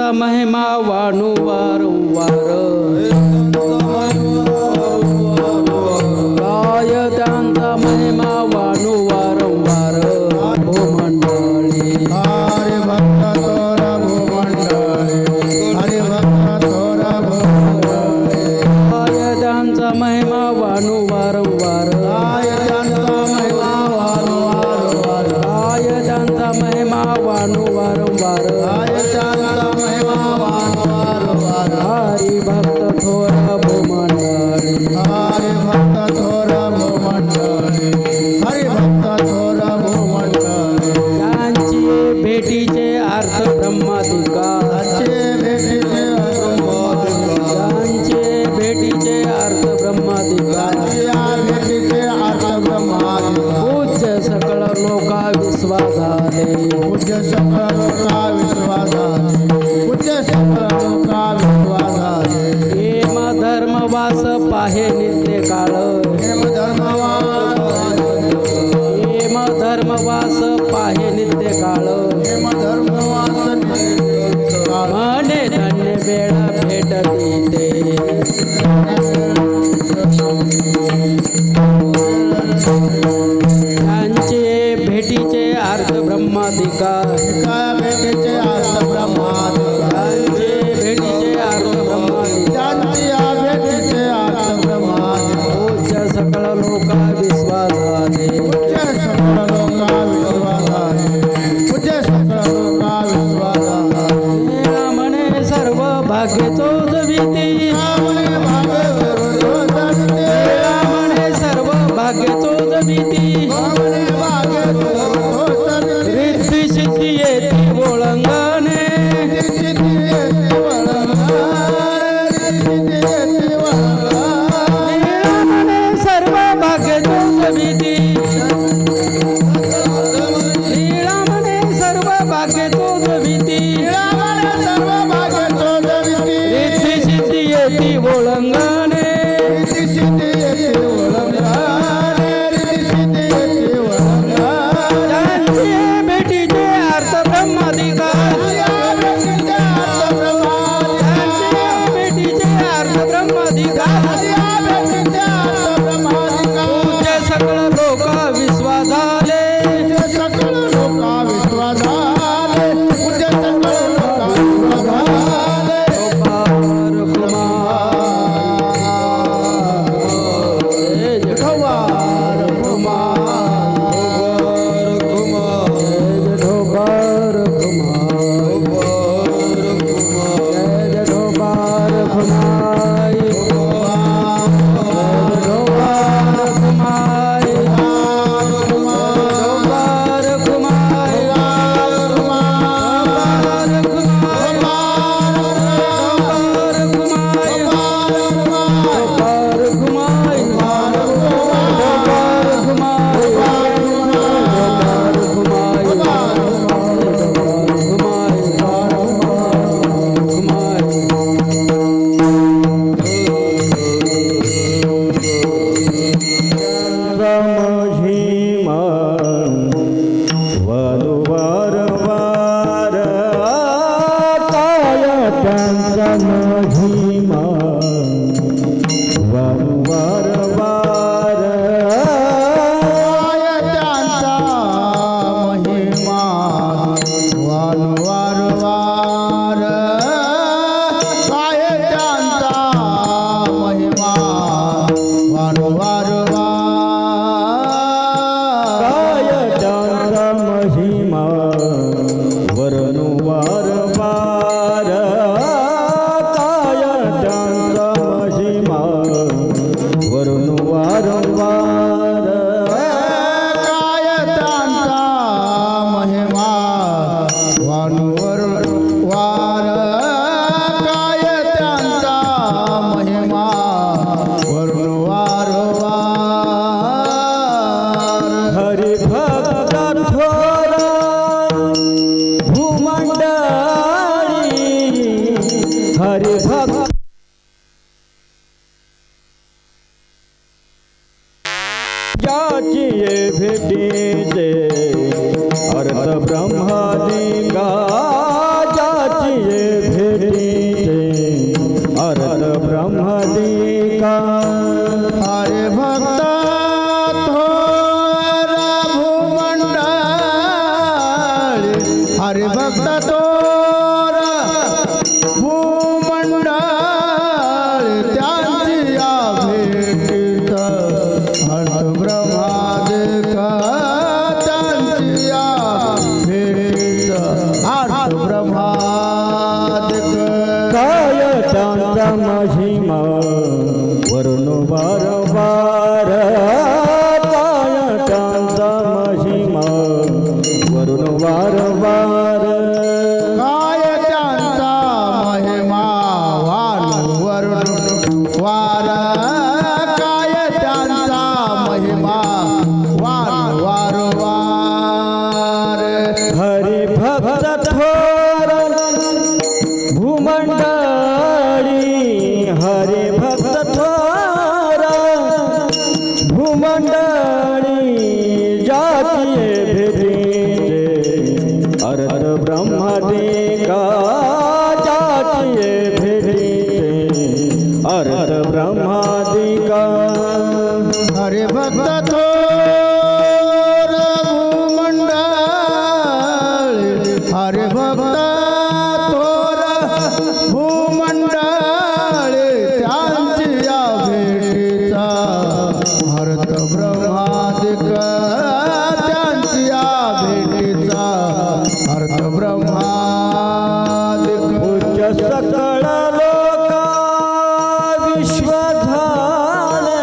त्यांचा महिमा वाणू वारंवार काय त्यांचा महिमा वाणू वारंवार भूमंडळी हरे भक्त तोरा भूमंडळे हरे भक्त तोरा भूमंडळे काय त्यांचा महिमा वाणू वारंवार काय त्यांचा महिमा वारंवार काय त्यांचा महिमा वाणू वारंवार काय त्यांचा महिमा वारंवार हरी भक्त थोर भूमंडळी हरे भक्त तोरा भूमंडळे हरे भक्त तोरा भूमंडळे त्यांची भेटीचे अर्थ ब्रह्माधिकार त्यांचे भेटीचे त्यांचे भेटीचे अर्थ ब्रह्माधिकार भेटीचे अर्थ ब्रह्माधिकार पूज्य सकळ लोका विश्वास झाले पूज्य सकळ लोका विश्वासाने पूज्य सकळ लोका विश्वासाने हेम धर्मवास पाहे नित्य काळ हेम धर्मवास पाहे नित्य काळ धर्मवासने म्हणे धन्य वेळा भेट देते त्यांचे भेटीचे अर्थ ब्रह्माधिकार काय भेटीचे अर्थ ब्रह्माधिकार त्यांचे भेटीचे अर्थ ब्रह्माधिकार त्यांची भेटीचे अर्थ ब्रह्माधिकार पूज्य सकळ लोका विश्वासाने पूज्य सकळ लोका विश्वासाने पूज्य सकळ लोका विश्वासाने म्हणे सर्व भाग्य चोजविती म्हणे भागे विरोधते म्हणे सर्व भाग्य चोजविती म्हणे भागे विरोधते रिद्धी सिद्धी येती ओळंगणे म्हणे सर्व भाग्य चोजविती म्हणे सर्व भाग्य चोजविती रिद्धी सिद्धी येती ओळंगणे त्यांचे भेटीचे अर्थ ब्रह्माधिकार त्यांचे भेटीचे अर्थ ब्रह्माधिकार पूज्य सकळ लोका विश्वास झाले सकळ लोका विश्वासाने पूज्य सकळ लोका विश्वासाने गोपाल कुमार ढोबार कुमार ढोबार कुमार ढोबार कुमार ढोबार कुमार ज्याची ये भेटीचे अर्थ ब्रह्माधिकार हरिभक्त थोर भूमंडळ त्यांची या भेटीत अर्थ ब्रह्मादिक त्यांची या भेटीत अर्थ ब्रह्मादिक काय त्यांचा महिमा वरून वारंवार काय त्यांचा महिमा वरून वारंवार काय त्यांचा महिमा वारंवार वार काय त्यांचा महिमा वारंवार वार हरी भक्त थोर भूमंडळी हरी भक्त थोर भूमंडळी जातीये भेटीचे अर्थ ब्रह्मादिका जातीये भेटीचे अर्थ ब्रह्मादिका हरे भक्त थोर भूमंडळ हरे भक्त थोर भूमंडळ त्यांची या भेटीचा अर्थ ब्रह्मादिक त्यांची या भेटीचा अर्थ ब्रह्मादिक उच्च सकळ लोका विश्व झाले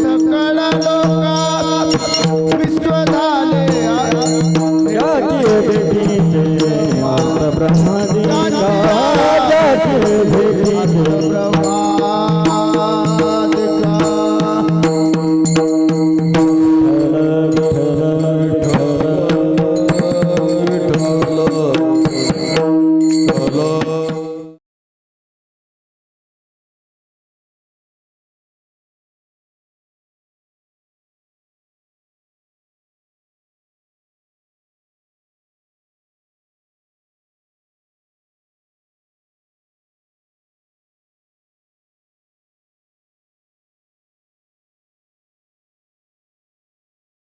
सकळ लोका विश्व